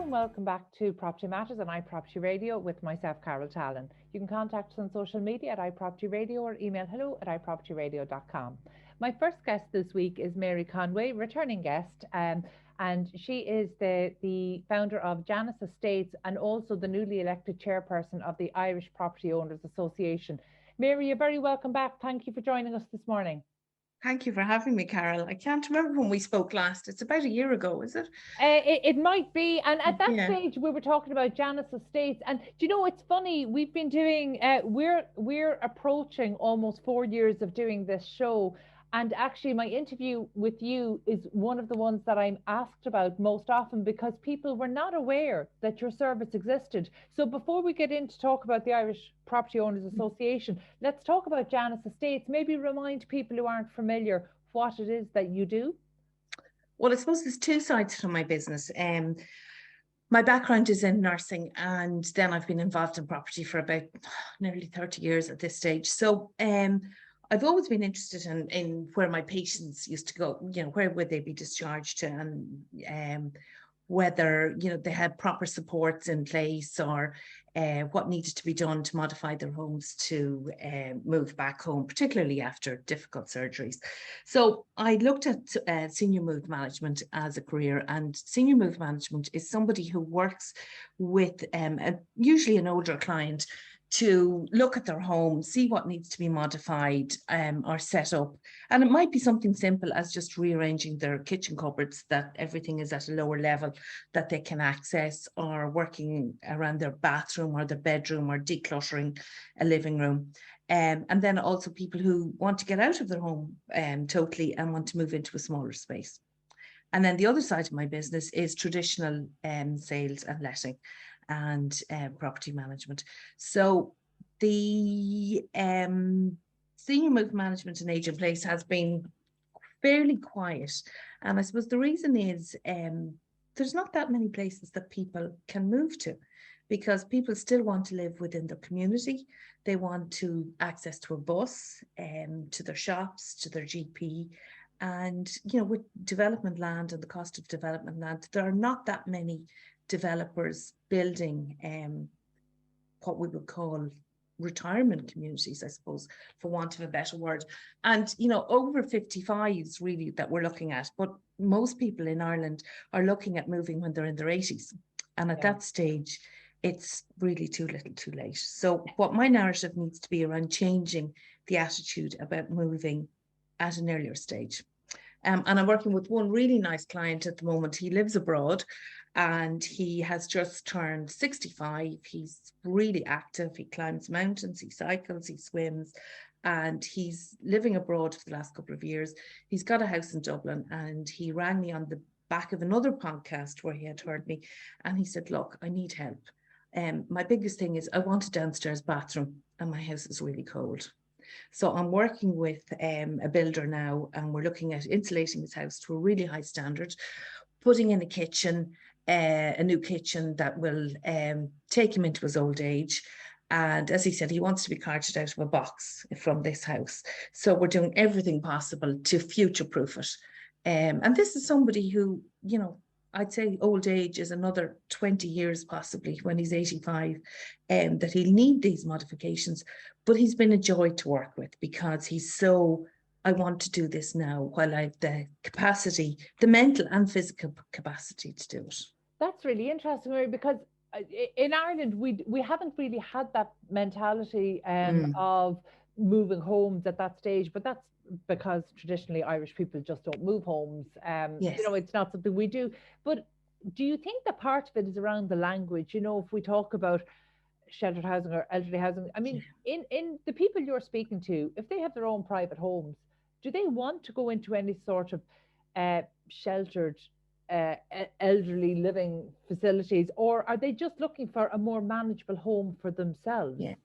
and welcome back to Property Matters on iPropertyRadio with myself, Carol Tallon. You can contact us on social media at iPropertyRadio or email hello@iPropertyRadio.com. My first guest this week is Mary Conway, returning guest, and she is the founder of Janus Estates and also the newly elected chairperson of the Irish Property Owners Association. Mary, you're very welcome back. Thank you for joining us this morning. Thank you for having me, Carol. I can't remember when we spoke last. It's about a year ago, is it? It might be. And at that stage, we were talking about Janus Estates. And do you know, it's funny, we've been doing, we're approaching almost 4 years of doing this show. And actually, my interview with you is one of the ones that I'm asked about most often because people were not aware that your service existed. So before we get into talk about the Irish Property Owners Association, let's talk about Janus Estates. Maybe remind people who aren't familiar what it is that you do. Well, I suppose there's two sides to my business. My background is in nursing, and then I've been involved in property for about nearly 30 years at this stage. So I've always been interested in where my patients used to go, you know, where would they be discharged to, and whether, you know, they had proper supports in place or what needed to be done to modify their homes to move back home, particularly after difficult surgeries. So I looked at senior move management as a career, and senior move management is somebody who works with usually an older client to look at their home, see what needs to be modified or set up. And it might be something simple as just rearranging their kitchen cupboards, that everything is at a lower level that they can access, or working around their bathroom or their bedroom, or decluttering a living room. And then also people who want to get out of their home totally and want to move into a smaller space. And then the other side of my business is traditional sales and letting and property management. So the senior move management and age in place has been fairly quiet. And I suppose the reason is there's not that many places that people can move to, because people still want to live within their community. They want to access to a bus, to their shops, to their GP. And, you know, with development land and the cost of development land, there are not that many developers building what we would call retirement communities, I suppose, for want of a better word. And, you know, over 55s really that we're looking at, but most people in Ireland are looking at moving when they're in their 80s. And at that stage, it's really too little too late. So what my narrative needs to be around changing the attitude about moving at an earlier stage. And I'm working with one really nice client at the moment. He lives abroad and he has just turned 65. He's really active. He climbs mountains, he cycles, he swims, and he's living abroad for the last couple of years. He's got a house in Dublin, and he rang me on the back of another podcast where he had heard me, and he said, look, I need help. My biggest thing is I want a downstairs bathroom and my house is really cold. So I'm working with a builder now, and we're looking at insulating his house to a really high standard, putting in a kitchen, a new kitchen that will take him into his old age. And as he said, he wants to be carted out of a box from this house. So we're doing everything possible to future-proof it. And this is somebody who, you know, I'd say old age is another 20 years possibly when he's 85, that he'll need these modifications. But he's been a joy to work with because he's so, I want to do this now while I have the capacity, the mental and physical capacity to do it. That's really interesting, Mary, because in Ireland, we haven't really had that mentality of moving homes at that stage, but that's because traditionally Irish people just don't move homes. Yes. You know, it's not something we do. But do you think that part of it is around the language? You know, if we talk about sheltered housing or elderly housing, I mean, in the people you're speaking to, if they have their own private homes, do they want to go into any sort of sheltered elderly living facilities, or are they just looking for a more manageable home for themselves? Yeah.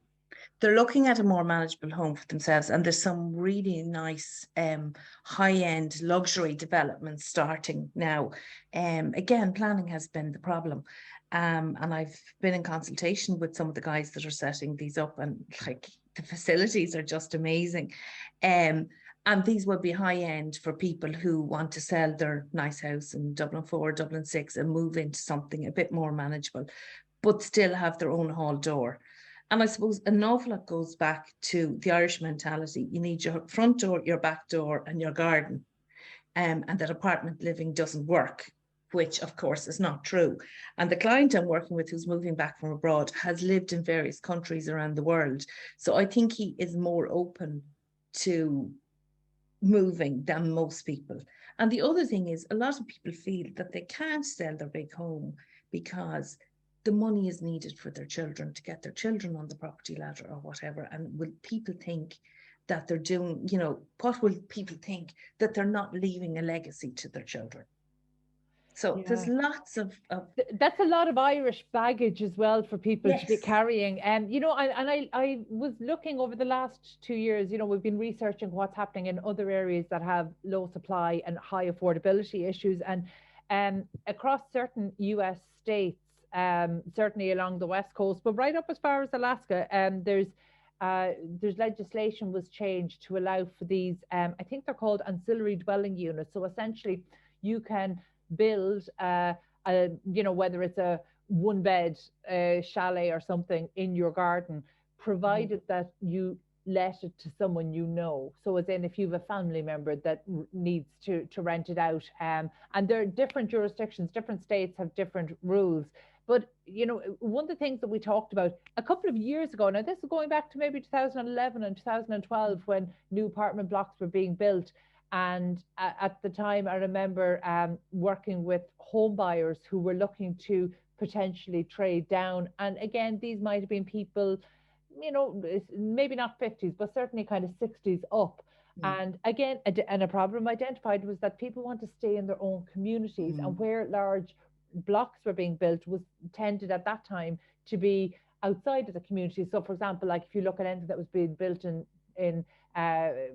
They're looking at a more manageable home for themselves, and there's some really nice high-end luxury developments starting now. Again, planning has been the problem, and I've been in consultation with some of the guys that are setting these up, and like the facilities are just amazing. And these will be high end for people who want to sell their nice house in Dublin 4, Dublin 6 and move into something a bit more manageable, but still have their own hall door. And I suppose an awful lot goes back to the Irish mentality. You need your front door, your back door, and your garden. And that apartment living doesn't work, which of course is not true. And the client I'm working with who's moving back from abroad has lived in various countries around the world. So I think he is more open to moving than most people. And the other thing is, a lot of people feel that they can't sell their big home because the money is needed for their children to get their children on the property ladder or whatever. And will people think that they're doing, you know, what will people think that they're not leaving a legacy to their children? So there's lots of that's a lot of Irish baggage as well for people to be Yes. carrying. And, you know, I was looking over the last 2 years, you know, we've been researching what's happening in other areas that have low supply and high affordability issues. And across certain US states, certainly along the West Coast, but right up as far as Alaska, there's legislation was changed to allow for these, I think they're called ancillary dwelling units. So essentially you can build you know, whether it's a one bed chalet or something in your garden, provided that you let it to someone you know. So as in, if you have a family member that needs to rent it out, and there are different jurisdictions, different states have different rules. But, you know, one of the things that we talked about a couple of years ago, now this is going back to maybe 2011 and 2012 when new apartment blocks were being built. And at the time, I remember working with home buyers who were looking to potentially trade down. And again, these might have been people, you know, maybe not 50s, but certainly kind of 60s up. And again, and a problem identified was that people want to stay in their own communities, and where large blocks were being built was tended at that time to be outside of the community. So, for example, like if you look at anything that was being built in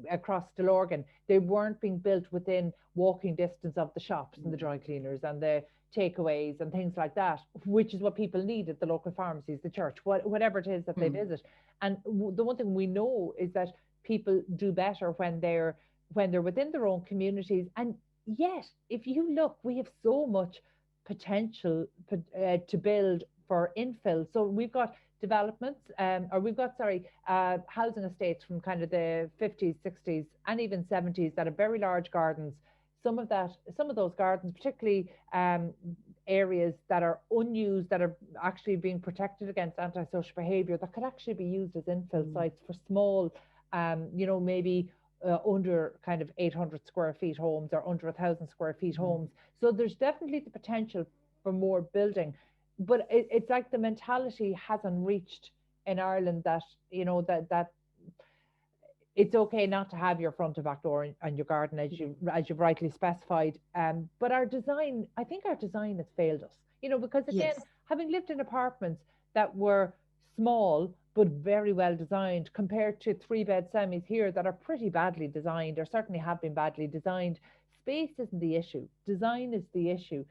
across Stillorgan, they weren't being built within walking distance of the shops and the dry cleaners and the takeaways and things like that, which is what people need at the local pharmacies, the church, whatever it is that they visit. And the one thing we know is that people do better when they're within their own communities. And yet, if you look, we have so much potential to build for infill. So we've got developments, housing estates from kind of the 50s, 60s, and even 70s that are very large gardens. Some of those gardens, particularly areas that are unused, that are actually being protected against antisocial behaviour, that could actually be used as infill sites for small, you know, maybe under kind of 800 square feet homes or under 1,000 square feet homes. So there's definitely the potential for more building. But it's like the mentality hasn't reached in Ireland that, you know, that it's okay not to have your front and back door and your garden, as you've rightly specified. But I think our design has failed us, you know, because again, having lived in apartments that were small but very well designed compared to 3-bed semis here that are pretty badly designed, or certainly have been badly designed. Space isn't the issue, design is the issue.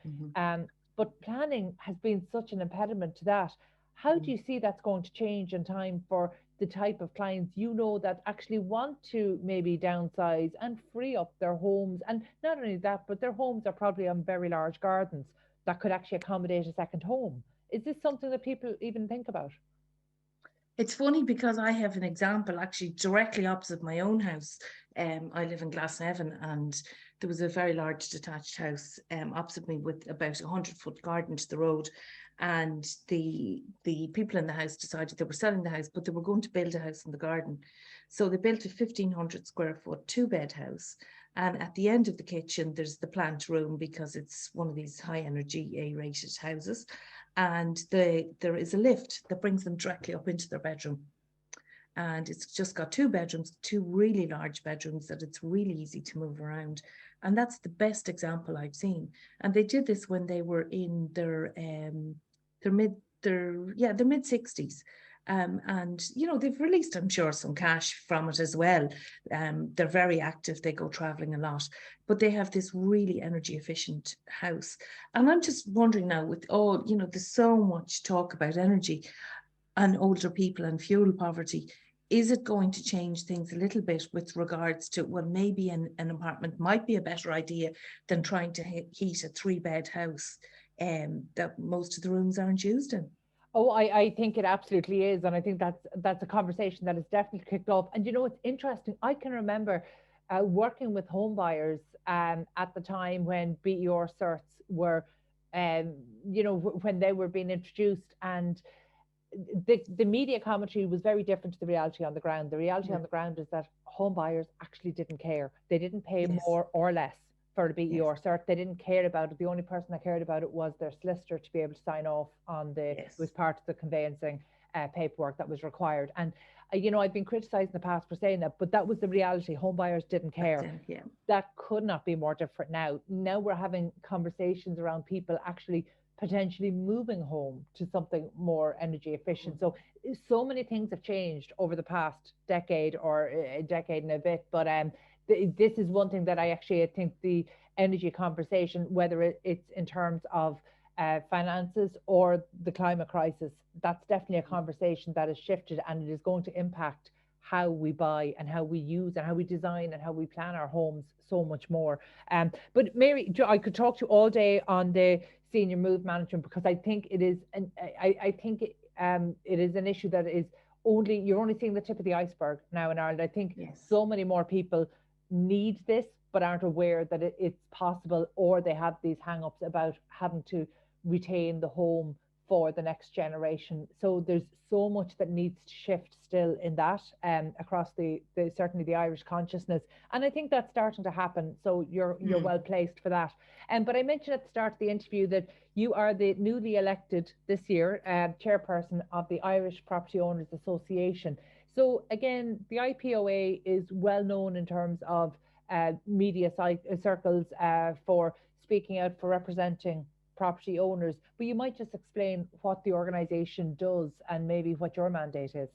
But planning has been such an impediment to that. How do you see that's going to change in time for the type of clients, you know, that actually want to maybe downsize and free up their homes? And not only that, but their homes are probably on very large gardens that could actually accommodate a second home. Is this something that people even think about? It's funny because I have an example actually directly opposite my own house. I live in Glasnevin, and there was a very large detached house opposite me with about 100-foot garden to the road. And the people in the house decided they were selling the house, but they were going to build a house in the garden. So they built a 1,500 square foot 2-bed house. And at the end of the kitchen, there's the plant room, because it's one of these high energy A-rated houses. And there is a lift that brings them directly up into their bedroom. And it's just got 2 bedrooms, 2 really large bedrooms that it's really easy to move around. And that's the best example I've seen. And they did this when they were in their mid-60s. And, you know, they've released, I'm sure, some cash from it as well. They're very active. They go traveling a lot, but they have this really energy efficient house. And I'm just wondering now, with all, you know, there's so much talk about energy and older people and fuel poverty. is it going to change things a little bit with regards to, well, maybe an apartment might be a better idea than trying to heat a 3-bed house that most of the rooms aren't used in? Oh, I think it absolutely is. And I think that's a conversation that is definitely kicked off. And you know, it's interesting. I can remember working with home buyers at the time when BER certs were, you know, when they were being introduced, and the media commentary was very different to the reality on the ground. The reality on the ground is that home buyers actually didn't care. They didn't pay more or less for the BER cert. They didn't care about it. The only person that cared about it was their solicitor to be able to sign off on it was part of the conveyancing paperwork that was required. And you know, I've been criticised in the past for saying that, but that was the reality. Home buyers didn't care. That could not be more different now. Now we're having conversations around people actually potentially moving home to something more energy efficient. So many things have changed over the past decade or a decade and a bit. But this is one thing that I think the energy conversation, whether it's in terms of finances or the climate crisis, that's definitely a conversation that has shifted, and it is going to impact how we buy and how we use and how we design and how we plan our homes so much more. But Mary, I could talk to you all day on the senior move management, because I think it is, and I think it is an issue that is you're only seeing the tip of the iceberg now in Ireland. I think so many more people need this but aren't aware that it's possible, or they have these hang-ups about having to retain the home for the next generation. So there's so much that needs to shift still in that across the certainly the Irish consciousness, and I think that's starting to happen. So you're well placed for that. But I mentioned at the start of the interview that you are the newly elected this year chairperson of the Irish Property Owners Association. So again, the IPOA is well known in terms of media circles for speaking out, for representing property owners, but you might just explain what the organisation does and maybe what your mandate is.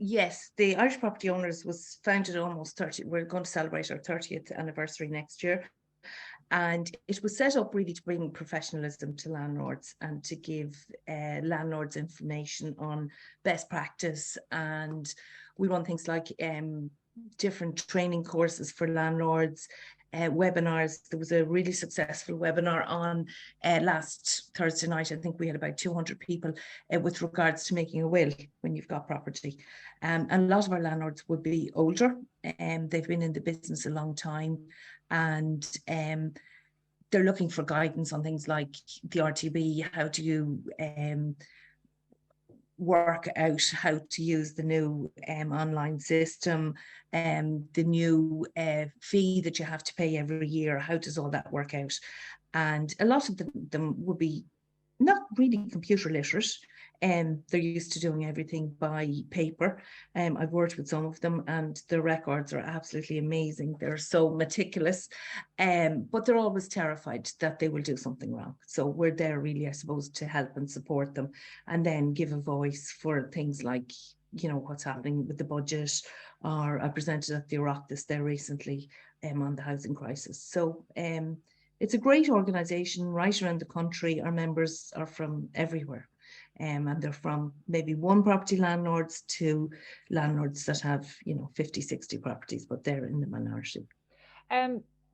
Yes, the Irish Property Owners was founded almost we're going to celebrate our 30th anniversary next year. And it was set up really to bring professionalism to landlords and to give landlords information on best practice. And we run things like different training courses for landlords, webinars. There was a really successful webinar on last Thursday night. I think we had about 200 people with regards to making a will when you've got property. And a lot of our landlords would be older, and they've been in the business a long time, and they're looking for guidance on things like the RTB, how do you work out how to use the new online system, the new fee that you have to pay every year. How does all that work out? And a lot of them would be not really computer literate, and they're used to doing everything by paper. I've worked with some of them, and the records are absolutely amazing. They're so meticulous, but they're always terrified that they will do something wrong. So we're there really, I suppose, to help and support them, and then give a voice for things like, you know, what's happening with the budget. Or I presented at the Oireachtas there recently on the housing crisis. So it's a great organisation right around the country. Our members are from everywhere. And they're from maybe one property landlords to landlords that have, you know, 50, 60 properties, but they're in the minority.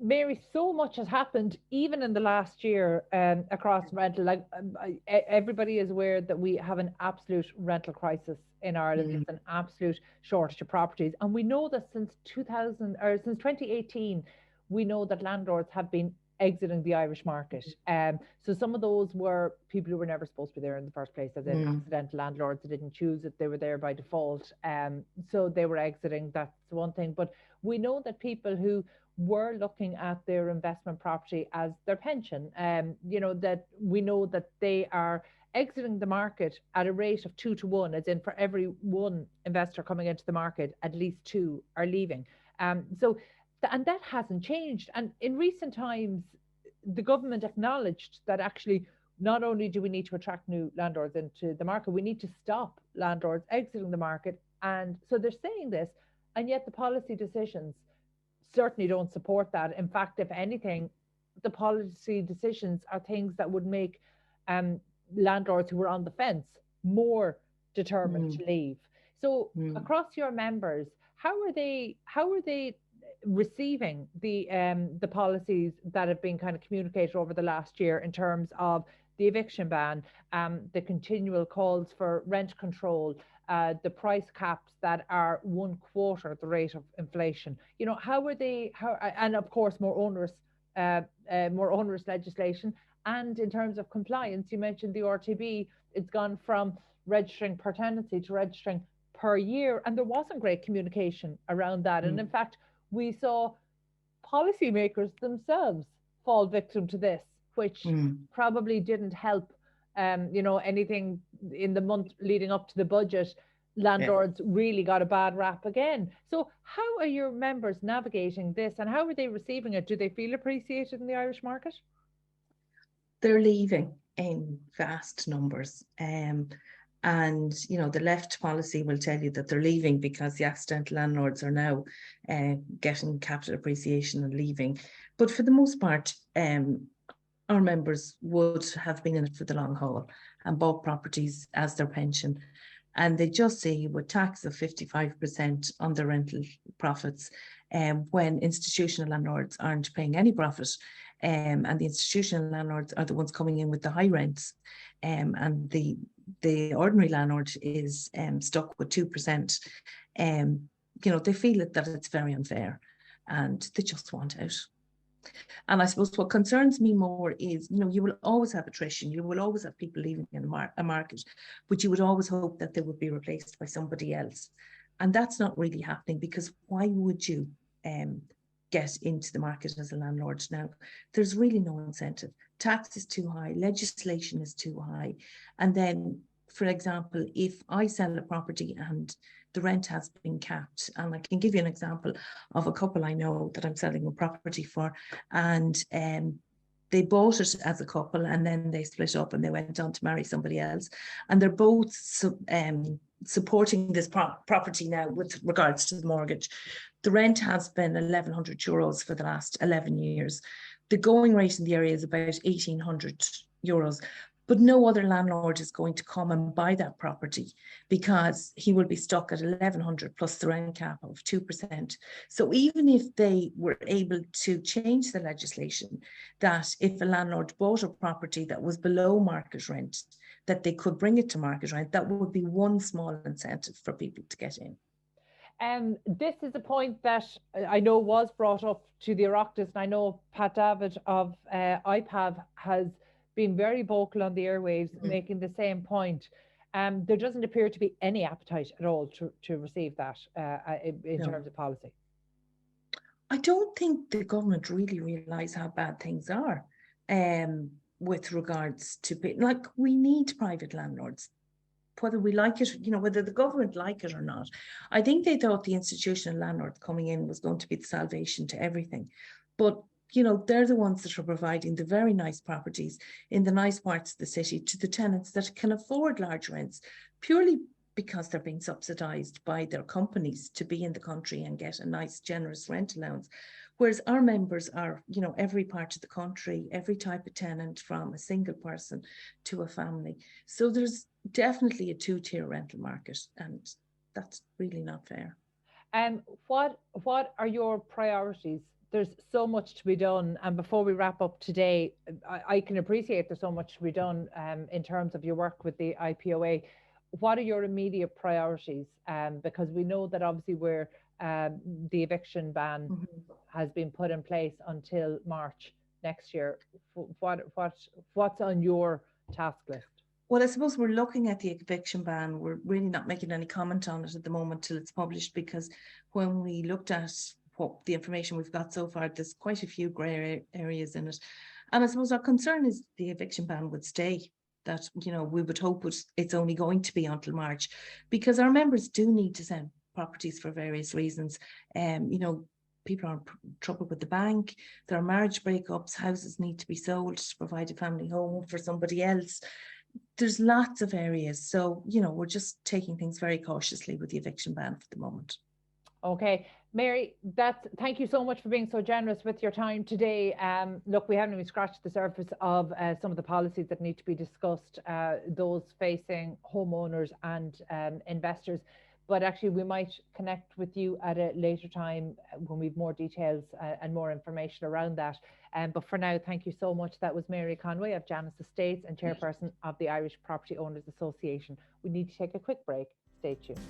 Mary, so much has happened even in the last year across rental. Like everybody is aware that we have an absolute rental crisis in Ireland. It's an absolute shortage of properties, and we know that since 2018, we know that landlords have been exiting the Irish market. So some of those were people who were never supposed to be there in the first place, as in accidental landlords that didn't choose it, they were there by default. So they were exiting, that's one thing. But we know that people who were looking at their investment property as their pension, you know, that we know that they are exiting the market at a rate of 2 to 1, as in for every one investor coming into the market, at least 2 are leaving. And that hasn't changed. And in recent times, the government acknowledged that actually not only do we need to attract new landlords into the market, we need to stop landlords exiting the market. And so they're saying this, and yet the policy decisions certainly don't support that. In fact, if anything, the policy decisions are things that would make landlords who were on the fence more determined to leave. So across your members, how are they receiving the policies that have been kind of communicated over the last year in terms of the eviction ban, the continual calls for rent control, the price caps that are 1/4 the rate of inflation? You know, how are they? And of course more onerous legislation. And in terms of compliance, you mentioned the RTB. It's gone from registering per tenancy to registering per year, and there wasn't great communication around that. And in fact, we saw policymakers themselves fall victim to this, which probably didn't help. You know, anything in the month leading up to the budget, landlords really got a bad rap again. So how are your members navigating this, and how are they receiving it? Do they feel appreciated in the Irish market? They're leaving in vast numbers. And, you know, the left policy will tell you that they're leaving because the accidental landlords are now getting capital appreciation and leaving. But for the most part, our members would have been in it for the long haul and bought properties as their pension. And they just see with tax of 55% on their rental profits, when institutional landlords aren't paying any profit, and the institutional landlords are the ones coming in with the high rents, and the ordinary landlord is stuck with 2%. You know, they feel that it's very unfair, and they just want out. And I suppose what concerns me more is, you know, you will always have attrition, you will always have people leaving in a market, but you would always hope that they would be replaced by somebody else. And that's not really happening, because why would you get into the market as a landlord now? There's really no incentive. Tax is too high, legislation is too high. And then, for example, if I sell a property and the rent has been capped, and I can give you an example of a couple I know that I'm selling a property for, and they bought it as a couple and then they split up and they went on to marry somebody else, and they're both supporting this property now with regards to the mortgage. The rent has been €1,100 for the last 11 years. The going rate in the area is about €1,800. But no other landlord is going to come and buy that property, because he will be stuck at 1,100 plus the rent cap of 2%. So even if they were able to change the legislation, that if a landlord bought a property that was below market rent, that they could bring it to market rent, that would be one small incentive for people to get in. This is a point that I know was brought up to the Oireachtas, and I know Pat David of IPAV has been very vocal on the airwaves, making the same point. There doesn't appear to be any appetite at all to receive that in terms of policy. I don't think the government really realise how bad things are with regards to, like, we need private landlords, whether we like it, you know, whether the government like it or not. I think they thought the institutional landlord coming in was going to be the salvation to everything. But you know, they're the ones that are providing the very nice properties in the nice parts of the city to the tenants that can afford large rents, purely because they're being subsidised by their companies to be in the country and get a nice, generous rent allowance. Whereas our members are, you know, every part of the country, every type of tenant, from a single person to a family. So there's definitely a two-tier rental market, and that's really not fair. What are your priorities? There's so much to be done, and before we wrap up today, I can appreciate there's so much to be done in terms of your work with the IPOA. What are your immediate priorities? Because we know that obviously the eviction ban has been put in place until March next year. What's on your task list? Well, I suppose we're looking at the eviction ban. We're really not making any comment on it at the moment till it's published, because when we looked at what the information we've got so far, there's quite a few grey areas in it. And I suppose our concern is the eviction ban would stay, that, you know, we would hope it's only going to be until March, because our members do need to sell properties for various reasons. You know, people are in trouble with the bank, there are marriage breakups, houses need to be sold to provide a family home for somebody else. There's lots of areas. So, you know, we're just taking things very cautiously with the eviction ban for the moment. Okay, Mary, thank you so much for being so generous with your time today. Look, we haven't even scratched the surface of some of the policies that need to be discussed, those facing homeowners and investors. but actually we might connect with you at a later time when we've more details and more information around that. But for now, thank you so much. That was Mary Conway of Janus Estates and Chairperson of the Irish Property Owners Association. We need to take a quick break. Stay tuned.